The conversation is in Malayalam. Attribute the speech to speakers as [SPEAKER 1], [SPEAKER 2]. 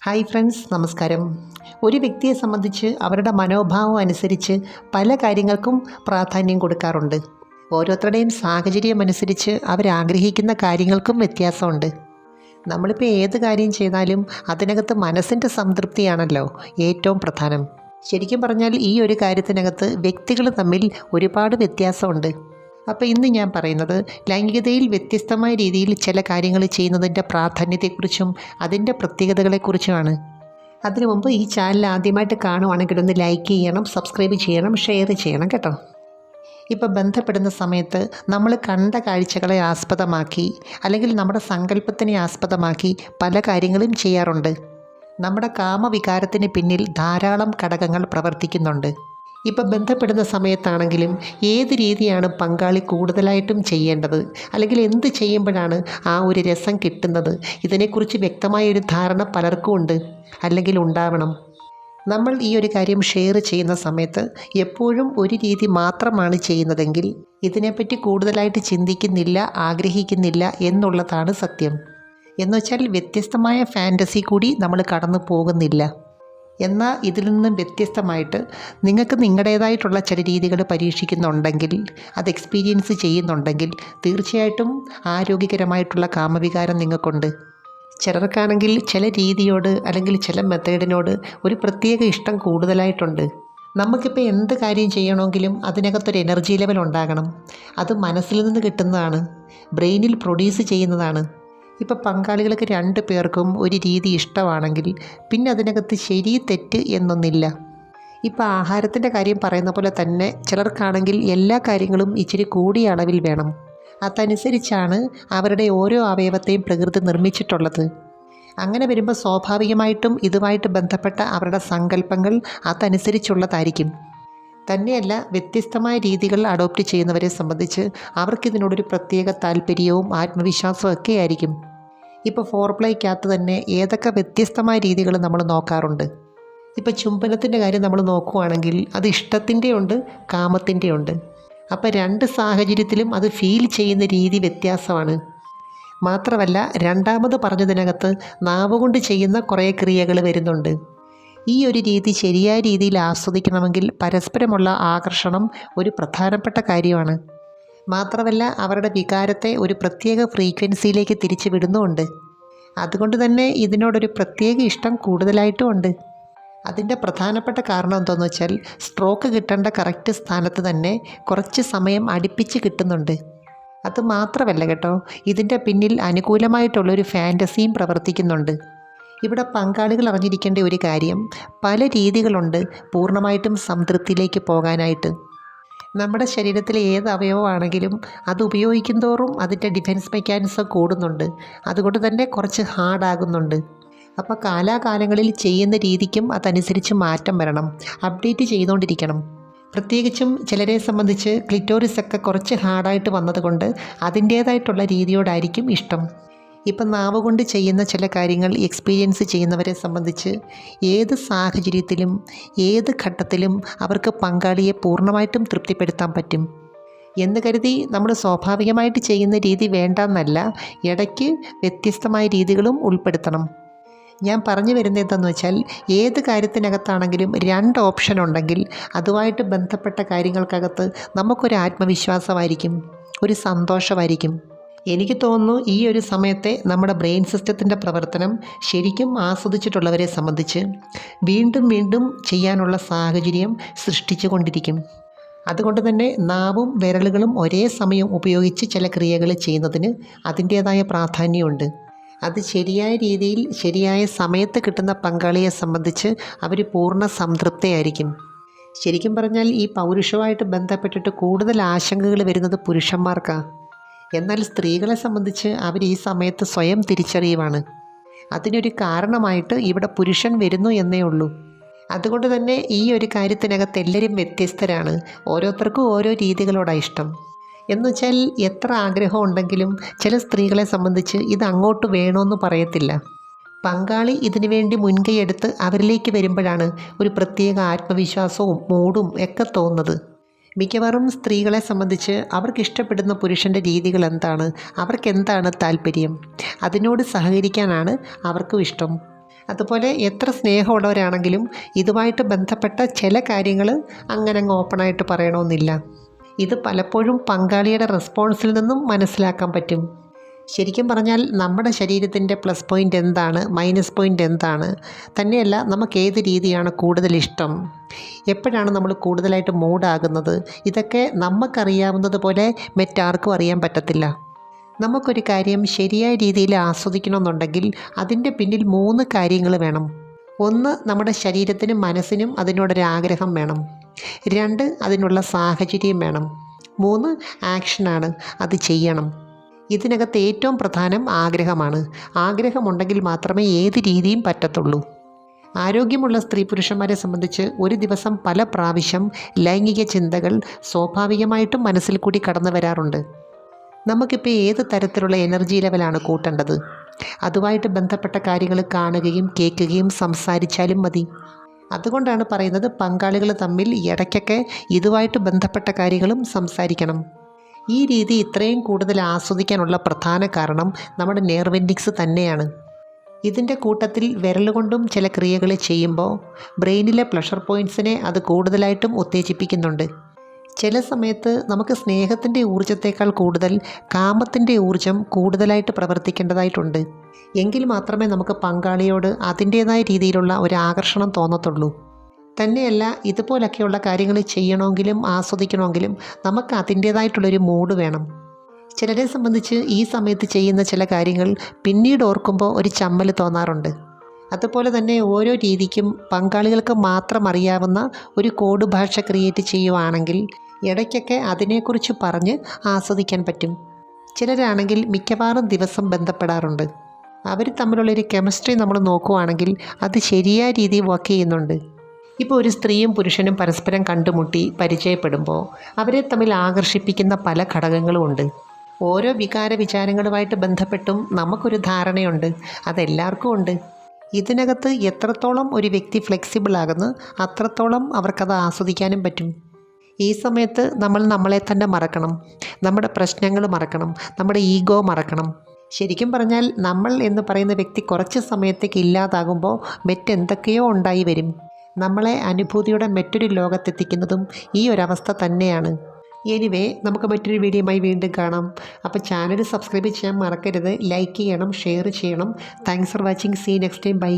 [SPEAKER 1] ഹായ് ഫ്രണ്ട്സ്, നമസ്കാരം. ഒരു വ്യക്തിയെ സംബന്ധിച്ച് അവരുടെ മനോഭാവം അനുസരിച്ച് പല കാര്യങ്ങൾക്കും പ്രാധാന്യം കൊടുക്കാറുണ്ട്. ഓരോരുത്തരുടെയും സാഹചര്യം അനുസരിച്ച് അവരാഗ്രഹിക്കുന്ന കാര്യങ്ങൾക്കും വ്യത്യാസമുണ്ട്. നമ്മളിപ്പോൾ ഏത് കാര്യം ചെയ്താലും അതിനകത്ത് മനസ്സിൻ്റെ സംതൃപ്തിയാണല്ലോ ഏറ്റവും പ്രധാനം. ശരിക്കും പറഞ്ഞാൽ ഈ ഒരു കാര്യത്തിനകത്ത് വ്യക്തികൾ തമ്മിൽ ഒരുപാട് വ്യത്യാസമുണ്ട്. അപ്പോൾ ഇന്ന് ഞാൻ പറയുന്നത് ലൈംഗികതയിൽ വ്യത്യസ്തമായ രീതിയിൽ ചില കാര്യങ്ങൾ ചെയ്യുന്നതിൻ്റെ പ്രാധാന്യത്തെക്കുറിച്ചും അതിൻ്റെ പ്രത്യേകതകളെക്കുറിച്ചുമാണ്. അതിനു മുമ്പ് ഈ ചാനൽ ആദ്യമായിട്ട് കാണുവാണെങ്കിൽ ഒന്ന് ലൈക്ക് ചെയ്യണം, സബ്സ്ക്രൈബ് ചെയ്യണം, ഷെയർ ചെയ്യണം കേട്ടോ. ഇപ്പോൾ ബന്ധപ്പെടുന്ന സമയത്ത് നമ്മൾ കണ്ട കാഴ്ചകളെ ആസ്പദമാക്കി അല്ലെങ്കിൽ നമ്മുടെ സങ്കല്പത്തിനെ ആസ്പദമാക്കി പല കാര്യങ്ങളും ചെയ്യാറുണ്ട്. നമ്മുടെ കാമവികാരത്തിന് പിന്നിൽ ധാരാളം ഘടകങ്ങൾ പ്രവർത്തിക്കുന്നുണ്ട്. ഇപ്പം ബന്ധപ്പെടുന്ന സമയത്താണെങ്കിലും ഏത് രീതിയാണ് പങ്കാളി കൂടുതലായിട്ടും ചെയ്യേണ്ടത്, അല്ലെങ്കിൽ എന്ത് ചെയ്യുമ്പോഴാണ് ആ ഒരു രസം കിട്ടുന്നത്, ഇതിനെക്കുറിച്ച് വ്യക്തമായൊരു ധാരണ പലർക്കും ഉണ്ട്, അല്ലെങ്കിൽ ഉണ്ടാവണം. നമ്മൾ ഈ ഒരു കാര്യം ഷെയർ ചെയ്യുന്ന സമയത്ത് എപ്പോഴും ഒരു രീതി മാത്രമാണ് ചെയ്യുന്നതെങ്കിൽ ഇതിനെപ്പറ്റി കൂടുതലായിട്ട് ചിന്തിക്കുന്നില്ല, ആഗ്രഹിക്കുന്നില്ല എന്നുള്ളതാണ് സത്യം. എന്നുവെച്ചാൽ വ്യത്യസ്തമായ ഫാൻറ്റസി കൂടി നമ്മൾ കടന്നു പോകുന്നില്ല. എന്നാൽ ഇതിൽ നിന്നും വ്യത്യസ്തമായിട്ട് നിങ്ങൾക്ക് നിങ്ങളുടേതായിട്ടുള്ള ചില രീതികൾ പരീക്ഷിക്കുന്നുണ്ടെങ്കിൽ, അത് എക്സ്പീരിയൻസ് ചെയ്യുന്നുണ്ടെങ്കിൽ തീർച്ചയായിട്ടും ആരോഗ്യകരമായിട്ടുള്ള കാമവികാരം നിങ്ങൾക്കുണ്ട്. ചിലർക്കാണെങ്കിൽ ചില രീതിയോട് അല്ലെങ്കിൽ ചില മെത്തേഡിനോട് ഒരു പ്രത്യേക ഇഷ്ടം കൂടുതലായിട്ടുണ്ട്. നമുക്കിപ്പോൾ എന്ത് കാര്യം ചെയ്യണമെങ്കിലും അതിനകത്തൊരു എനർജി ലെവൽ ഉണ്ടാകണം. അത് മനസ്സിൽ നിന്ന് കിട്ടുന്നതാണ്, ബ്രെയിനിൽ പ്രൊഡ്യൂസ് ചെയ്യുന്നതാണ്. ഇപ്പോൾ പങ്കാളികൾക്ക് രണ്ടു പേർക്കും ഒരു രീതി ഇഷ്ടമാണെങ്കിൽ പിന്നെ അതിനകത്ത് ശരി തെറ്റ് എന്നൊന്നില്ല. ഇപ്പോൾ ആഹാരത്തിൻ്റെ കാര്യം പറയുന്ന പോലെ തന്നെ ചിലർക്കാണെങ്കിൽ എല്ലാ കാര്യങ്ങളും ഇച്ചിരി കൂടിയ അളവിൽ വേണം. അതനുസരിച്ചാണ് അവരുടെ ഓരോ അവയവത്തെയും പ്രകൃതി നിർമ്മിച്ചിട്ടുള്ളത്. അങ്ങനെ വരുമ്പോൾ സ്വാഭാവികമായിട്ടും ഇതുമായിട്ട് ബന്ധപ്പെട്ട അവരുടെ സങ്കല്പങ്ങൾ അതനുസരിച്ചുള്ളതായിരിക്കും. തന്നെയല്ല, വ്യത്യസ്തമായ രീതികൾ അഡോപ്റ്റ് ചെയ്യുന്നവരെ സംബന്ധിച്ച് അവർക്കിതിനോടൊരു പ്രത്യേക താല്പര്യവും ആത്മവിശ്വാസവും ഒക്കെ ആയിരിക്കും. ഇപ്പോൾ ഫോർപ്ലേക്കകത്ത് തന്നെ ഏതൊക്കെ വ്യത്യസ്തമായ രീതികൾ നമ്മൾ നോക്കാറുണ്ട്. ഇപ്പോൾ ചുംബനത്തിൻ്റെ കാര്യം നമ്മൾ നോക്കുകയാണെങ്കിൽ അത് ഇഷ്ടത്തിൻ്റെ ഉണ്ട്, കാമത്തിൻ്റെ ഉണ്ട്. അപ്പോൾ രണ്ട് സാഹചര്യത്തിലും അത് ഫീൽ ചെയ്യുന്ന രീതി വ്യത്യാസമാണ്. മാത്രമല്ല, രണ്ടാമത് പറഞ്ഞതിനകത്ത് നാവ് കൊണ്ട് ചെയ്യുന്ന കുറേ ക്രിയകൾ വരുന്നുണ്ട്. ഈ ഒരു രീതി ശരിയായ രീതിയിൽ ആസ്വദിക്കണമെങ്കിൽ പരസ്പരമുള്ള ആകർഷണം ഒരു പ്രധാനപ്പെട്ട കാര്യമാണ്. മാത്രമല്ല, അവരുടെ വികാരത്തെ ഒരു പ്രത്യേക ഫ്രീക്വൻസിയിലേക്ക് തിരിച്ചു വിടുന്നുമുണ്ട്. അതുകൊണ്ട് തന്നെ ഇതിനോടൊരു പ്രത്യേക ഇഷ്ടം കൂടുതലായിട്ടും ഉണ്ട്. അതിൻ്റെ പ്രധാനപ്പെട്ട കാരണം എന്താണെന്ന് വെച്ചാൽ സ്ട്രോക്ക് കിട്ടേണ്ട കറക്റ്റ് സ്ഥാനത്ത് തന്നെ കുറച്ച് സമയം അടുപ്പിച്ച് കിട്ടുന്നുണ്ട്. അത് മാത്രമല്ല കേട്ടോ, ഇതിൻ്റെ പിന്നിൽ അനുകൂലമായിട്ടുള്ളൊരു ഫാൻറ്റസിയും പ്രവർത്തിക്കുന്നുണ്ട്. ഇവിടെ പങ്കാളികൾ അറിഞ്ഞിരിക്കേണ്ട ഒരു കാര്യം, പല രീതികളുണ്ട് പൂർണ്ണമായിട്ടും സംതൃപ്തിയിലേക്ക് പോകാനായിട്ട്. നമ്മുടെ ശരീരത്തിലെ ഏത് അവയവമാണെങ്കിലും അത് ഉപയോഗിക്കും തോറും അതിൻ്റെ ഡിഫെൻസ് മെക്കാനിസം കൂടുന്നുണ്ട്. അതുകൊണ്ട് തന്നെ കുറച്ച് ഹാർഡാകുന്നുണ്ട്. അപ്പോൾ കാലാകാലങ്ങളിൽ ചെയ്യുന്ന രീതിക്കും അതനുസരിച്ച് മാറ്റം വരണം, അപ്ഡേറ്റ് ചെയ്തുകൊണ്ടിരിക്കണം. പ്രത്യേകിച്ചും ചിലരെ സംബന്ധിച്ച് ക്ലിറ്റോറിസൊക്കെ കുറച്ച് ഹാർഡായിട്ട് വന്നതുകൊണ്ട് അതിൻ്റേതായിട്ടുള്ള രീതിയോടായിരിക്കും ഇഷ്ടം. ഇപ്പം നാവ് കൊണ്ട് ചെയ്യുന്ന ചില കാര്യങ്ങൾ എക്സ്പീരിയൻസ് ചെയ്യുന്നവരെ സംബന്ധിച്ച് ഏത് സാഹചര്യത്തിലും ഏത് ഘട്ടത്തിലും അവർക്ക് പങ്കാളിയെ പൂർണ്ണമായിട്ടും തൃപ്തിപ്പെടുത്താൻ പറ്റും എന്ന് കരുതി നമ്മൾ സ്വാഭാവികമായിട്ട് ചെയ്യുന്ന രീതി വേണ്ടെന്നല്ല, ഇടയ്ക്ക് വ്യത്യസ്തമായ രീതികളും ഉൾപ്പെടുത്തണം. ഞാൻ പറഞ്ഞു വരുന്നത് എന്താണെന്ന് വെച്ചാൽ ഏത് കാര്യത്തിനകത്താണെങ്കിലും രണ്ട് ഓപ്ഷൻ ഉണ്ടെങ്കിൽ അതുമായിട്ട് ബന്ധപ്പെട്ട കാര്യങ്ങൾക്കകത്ത് നമുക്കൊരു ആത്മവിശ്വാസമായിരിക്കും, ഒരു സന്തോഷമായിരിക്കും. എനിക്ക് തോന്നുന്നു ഈ ഒരു സമയത്തെ നമ്മുടെ ബ്രെയിൻ സിസ്റ്റത്തിൻ്റെ പ്രവർത്തനം ശരിക്കും ആസ്വദിച്ചിട്ടുള്ളവരെ സംബന്ധിച്ച് വീണ്ടും വീണ്ടും ചെയ്യാനുള്ള സാഹചര്യം സൃഷ്ടിച്ചു കൊണ്ടിരിക്കും. അതുകൊണ്ട് തന്നെ നാവും വിരലുകളും ഒരേ സമയം ഉപയോഗിച്ച് ചില ക്രിയകൾ ചെയ്യുന്നതിന് അതിൻ്റേതായ പ്രാധാന്യമുണ്ട്. അത് ശരിയായ രീതിയിൽ ശരിയായ സമയത്ത് കിട്ടുന്ന പങ്കാളിയെ സംബന്ധിച്ച് അവർ പൂർണ്ണ സംതൃപ്തയായിരിക്കും. ശരിക്കും പറഞ്ഞാൽ ഈ പൗരുഷവുമായിട്ട് ബന്ധപ്പെട്ടിട്ട് കൂടുതൽ ആശങ്കകൾ വരുന്നത് പുരുഷന്മാർക്കാണ്. എന്നാൽ സ്ത്രീകളെ സംബന്ധിച്ച് അവർ ഈ സമയത്ത് സ്വയം തിരിച്ചറിയുവാണ്. അതിനൊരു കാരണമായിട്ട് ഇവിടെ പുരുഷൻ വരുന്നു എന്നേ ഉള്ളൂ. അതുകൊണ്ട് തന്നെ ഈ ഒരു കാര്യത്തിനകത്ത് എല്ലാവരും വ്യത്യസ്തരാണ്. ഓരോരുത്തർക്കും ഓരോ രീതികളോടാണ് ഇഷ്ടം. എന്നുവെച്ചാൽ എത്ര ആഗ്രഹം ഉണ്ടെങ്കിലും ചില സ്ത്രീകളെ സംബന്ധിച്ച് ഇത് അങ്ങോട്ട് വേണമെന്ന് പറയത്തില്ല. പങ്കാളി ഇതിനു വേണ്ടി മുൻകൈയെടുത്ത് അവരിലേക്ക് വരുമ്പോഴാണ് ഒരു പ്രത്യേക ആത്മവിശ്വാസവും മൂഡും ഒക്കെ തോന്നുന്നത്. മിക്കവാറും സ്ത്രീകളെ സംബന്ധിച്ച് അവർക്കിഷ്ടപ്പെടുന്ന പുരുഷൻ്റെ രീതികൾ എന്താണ്, അവർക്കെന്താണ് താല്പര്യം, അതിനോട് സഹകരിക്കാനാണ് അവർക്കും ഇഷ്ടം. അതുപോലെ എത്ര സ്നേഹമുള്ളവരാണെങ്കിലും ഇതുമായിട്ട് ബന്ധപ്പെട്ട ചില കാര്യങ്ങൾ അങ്ങനെ അങ്ങ് ഓപ്പണായിട്ട് പറയണമെന്നില്ല. ഇത് പലപ്പോഴും പങ്കാളിയുടെ റെസ്പോൺസിൽ നിന്നും മനസ്സിലാക്കാൻ പറ്റും. ശരിക്കും പറഞ്ഞാൽ നമ്മുടെ ശരീരത്തിൻ്റെ പ്ലസ് പോയിൻ്റ് എന്താണ്, മൈനസ് പോയിൻ്റ് എന്താണ്, തന്നെയല്ല നമുക്ക് ഏത് രീതിയാണ് കൂടുതൽ ഇഷ്ടം, എപ്പോഴാണ് നമ്മൾ കൂടുതലായിട്ട് മൂഡാകുന്നത്, ഇതൊക്കെ നമുക്കറിയാവുന്നത് പോലെ മറ്റാർക്കും അറിയാൻ പറ്റത്തില്ല. നമുക്കൊരു കാര്യം ശരിയായ രീതിയിൽ ആസ്വദിക്കണമെന്നുണ്ടെങ്കിൽ അതിൻ്റെ പിന്നിൽ 3 കാര്യങ്ങൾ വേണം. 1, നമ്മുടെ ശരീരത്തിനും മനസ്സിനും അതിനോടൊരാഗ്രഹം വേണം. 2, അതിനുള്ള സാഹചര്യം വേണം. 3, ആക്ഷനാണ്, അത് ചെയ്യണം. ഇതിനകത്ത് ഏറ്റവും പ്രധാനം ആഗ്രഹമാണ്. ആഗ്രഹമുണ്ടെങ്കിൽ മാത്രമേ ഏത് രീതിയും പറ്റത്തുള്ളൂ. ആരോഗ്യമുള്ള സ്ത്രീ പുരുഷന്മാരെ സംബന്ധിച്ച് ഒരു ദിവസം പല പ്രാവശ്യം ലൈംഗിക ചിന്തകൾ സ്വാഭാവികമായിട്ടും മനസ്സിൽ കൂടി കടന്നു വരാറുണ്ട്. നമുക്കിപ്പോൾ ഏത് തരത്തിലുള്ള എനർജി ലെവലാണ് കൂട്ടേണ്ടത്, അതുമായിട്ട് ബന്ധപ്പെട്ട കാര്യങ്ങൾ കാണുകയും കേൾക്കുകയും സംസാരിച്ചാലും മതി. അതുകൊണ്ടാണ് പറയുന്നത് പങ്കാളികൾ തമ്മിൽ ഇടയ്ക്കൊക്കെ ഇതുമായിട്ട് ബന്ധപ്പെട്ട കാര്യങ്ങളും സംസാരിക്കണം. ഈ രീതി ഇത്രയും കൂടുതൽ ആസ്വദിക്കാനുള്ള പ്രധാന കാരണം നമ്മുടെ നെർവ് എൻഡിങ്സ് തന്നെയാണ്. ഇതിൻ്റെ കൂട്ടത്തിൽ വിരലുകൊണ്ടും ചില ക്രിയകൾ ചെയ്യുമ്പോൾ ബ്രെയിനിലെ പ്ലഷർ പോയിൻറ്റ്സിനെ അത് കൂടുതലായിട്ടും ഉത്തേജിപ്പിക്കുന്നുണ്ട്. ചില സമയത്ത് നമുക്ക് സ്നേഹത്തിൻ്റെ ഊർജ്ജത്തേക്കാൾ കൂടുതൽ കാമത്തിൻ്റെ ഊർജ്ജം കൂടുതലായിട്ട് പ്രവർത്തിക്കേണ്ടതായിട്ടുണ്ട്. എങ്കിൽ മാത്രമേ നമുക്ക് പങ്കാളിയോട് അതിൻ്റേതായ രീതിയിലുള്ള ഒരു ആകർഷണം തോന്നത്തുള്ളൂ. തന്നെയല്ല, ഇതുപോലൊക്കെയുള്ള കാര്യങ്ങൾ ചെയ്യണമെങ്കിലും ആസ്വദിക്കണമെങ്കിലും നമുക്ക് അതിൻ്റേതായിട്ടുള്ളൊരു മൂഡ് വേണം. ചിലരെ സംബന്ധിച്ച് ഈ സമയത്ത് ചെയ്യുന്ന ചില കാര്യങ്ങൾ പിന്നീട് ഓർക്കുമ്പോൾ ഒരു ചമ്മൽ തോന്നാറുണ്ട്. അതുപോലെ തന്നെ ഓരോ രീതിക്കും പങ്കാളികൾക്ക് മാത്രം അറിയാവുന്ന ഒരു കോഡ് ഭാഷ ക്രിയേറ്റ് ചെയ്യുവാണെങ്കിൽ ഇടയ്ക്കൊക്കെ അതിനെക്കുറിച്ച് പറഞ്ഞ് ആസ്വദിക്കാൻ പറ്റും. ചിലരാണെങ്കിൽ മിക്കവാറും ദിവസം ബന്ധപ്പെടാറുണ്ട്. അവർ തമ്മിലുള്ളൊരു കെമിസ്ട്രി നമ്മൾ നോക്കുവാണെങ്കിൽ അത് ശരിയായ രീതിയിൽ വർക്ക് ചെയ്യുന്നുണ്ട്. ഇപ്പോൾ ഒരു സ്ത്രീയും പുരുഷനും പരസ്പരം കണ്ടുമുട്ടി പരിചയപ്പെടുമ്പോൾ അവരെ തമ്മിൽ ആകർഷിപ്പിക്കുന്ന പല ഘടകങ്ങളുമുണ്ട്. ഓരോ വികാര വിചാരങ്ങളുമായിട്ട് ബന്ധപ്പെട്ടും നമുക്കൊരു ധാരണയുണ്ട്, അതെല്ലാവർക്കും ഉണ്ട്. ഇതിനകത്ത് എത്രത്തോളം ഒരു വ്യക്തി ഫ്ലെക്സിബിൾ ആകുന്നു അത്രത്തോളം അവർക്കത് ആസ്വദിക്കാനും പറ്റും. ഈ സമയത്ത് നമ്മൾ നമ്മളെ തന്നെ മറക്കണം, നമ്മുടെ പ്രശ്നങ്ങൾ മറക്കണം, നമ്മുടെ ഈഗോ മറക്കണം. ശരിക്കും പറഞ്ഞാൽ നമ്മൾ എന്ന് പറയുന്ന വ്യക്തി കുറച്ച് സമയത്തേക്ക് ഇല്ലാതാകുമ്പോൾ മറ്റെന്തൊക്കെയോ ഉണ്ടായി വരും. നമ്മളെ അനുഭൂതിയുടെ മറ്റൊരു ലോകത്തെത്തിക്കുന്നതും ഈ ഒരവസ്ഥ തന്നെയാണ്. എനിവേ, നമുക്ക് മറ്റൊരു വീഡിയോയുമായി വീണ്ടും കാണാം. അപ്പോൾ ചാനൽ സബ്സ്ക്രൈബ് ചെയ്യാൻ മറക്കരുത്, ലൈക്ക് ചെയ്യണം, ഷെയർ ചെയ്യണം. Thanks for watching. See next time. By.